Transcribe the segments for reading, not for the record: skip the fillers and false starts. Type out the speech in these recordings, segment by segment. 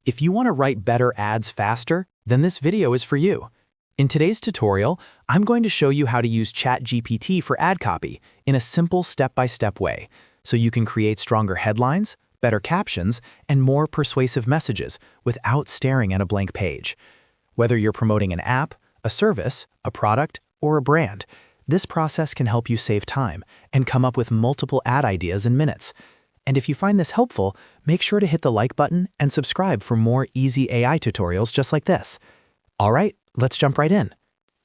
If you want to write better ads faster, then this video is for you. In today's tutorial, I'm going to show you how to use ChatGPT for ad copy in a simple step-by-step way, so you can create stronger headlines, better captions, and more persuasive messages without staring at a blank page. Whether you're promoting an app, a service, a product, or a brand, this process can help you save time and come up with multiple ad ideas in minutes. And if you find this helpful, make sure to hit the like button and subscribe for more easy AI tutorials just like this. All right, let's jump right in.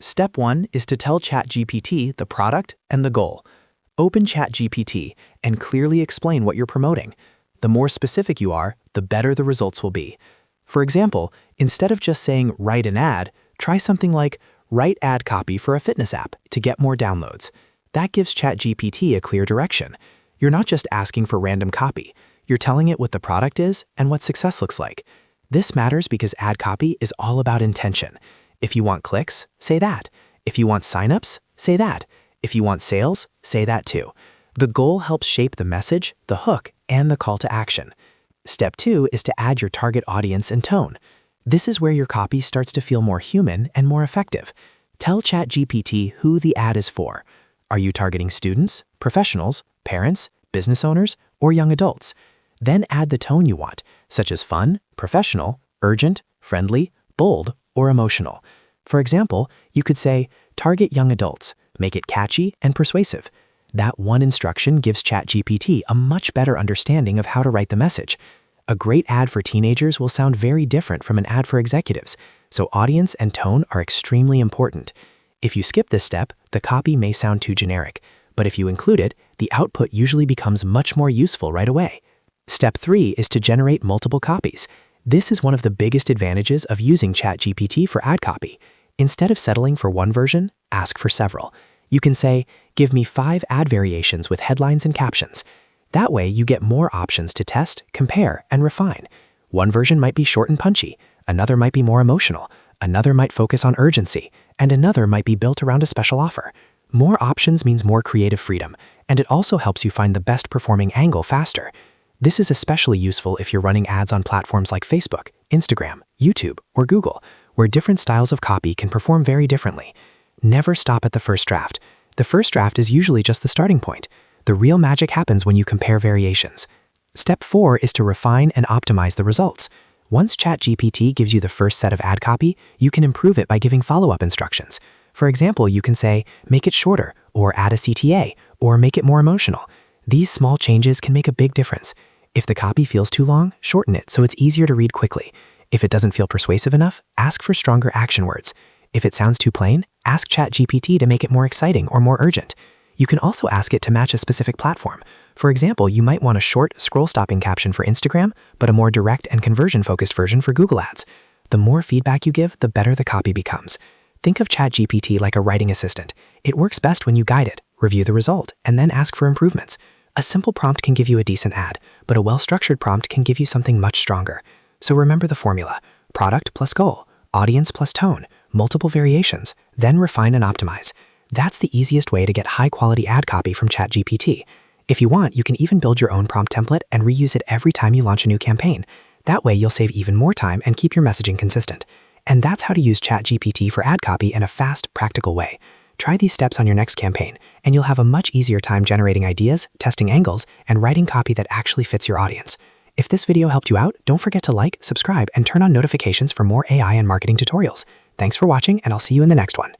Step 1 is to tell ChatGPT the product and the goal. Open ChatGPT and clearly explain what you're promoting. The more specific you are, the better the results will be. For example, instead of just saying write an ad, try something like write ad copy for a fitness app to get more downloads. That gives ChatGPT a clear direction. You're not just asking for random copy. You're telling it what the product is and what success looks like. This matters because ad copy is all about intention. If you want clicks, say that. If you want signups, say that. If you want sales, say that too. The goal helps shape the message, the hook, and the call to action. Step 2 is to add your target audience and tone. This is where your copy starts to feel more human and more effective. Tell ChatGPT who the ad is for. Are you targeting students, professionals, parents, business owners, or young adults? Then add the tone you want, such as fun, professional, urgent, friendly, bold, or emotional. For example, you could say, target young adults, make it catchy and persuasive. That one instruction gives ChatGPT a much better understanding of how to write the message. A great ad for teenagers will sound very different from an ad for executives, so audience and tone are extremely important. If you skip this step, the copy may sound too generic, but if you include it, the output usually becomes much more useful right away. Step 3 is to generate multiple copies. This is one of the biggest advantages of using ChatGPT for ad copy. Instead of settling for one version, ask for several. You can say, give me 5 ad variations with headlines and captions. That way, you get more options to test, compare, and refine. One version might be short and punchy, another might be more emotional, another might focus on urgency, and another might be built around a special offer. More options means more creative freedom, and it also helps you find the best performing angle faster. This is especially useful if you're running ads on platforms like Facebook, Instagram, YouTube, or Google, where different styles of copy can perform very differently. Never stop at the first draft. The first draft is usually just the starting point. The real magic happens when you compare variations. Step 4 is to refine and optimize the results. Once ChatGPT gives you the first set of ad copy, you can improve it by giving follow-up instructions. For example, you can say, make it shorter, or add a CTA, or make it more emotional. These small changes can make a big difference. If the copy feels too long, shorten it so it's easier to read quickly. If it doesn't feel persuasive enough, ask for stronger action words. If it sounds too plain, ask ChatGPT to make it more exciting or more urgent. You can also ask it to match a specific platform. For example, you might want a short, scroll-stopping caption for Instagram, but a more direct and conversion-focused version for Google Ads. The more feedback you give, the better the copy becomes. Think of ChatGPT like a writing assistant. It works best when you guide it, review the result, and then ask for improvements. A simple prompt can give you a decent ad, but a well-structured prompt can give you something much stronger. So remember the formula: product plus goal, audience plus tone, multiple variations, then refine and optimize. That's the easiest way to get high-quality ad copy from ChatGPT. If you want, you can even build your own prompt template and reuse it every time you launch a new campaign. That way, you'll save even more time and keep your messaging consistent. And that's how to use ChatGPT for ad copy in a fast, practical way. Try these steps on your next campaign, and you'll have a much easier time generating ideas, testing angles, and writing copy that actually fits your audience. If this video helped you out, don't forget to like, subscribe, and turn on notifications for more AI and marketing tutorials. Thanks for watching, and I'll see you in the next one.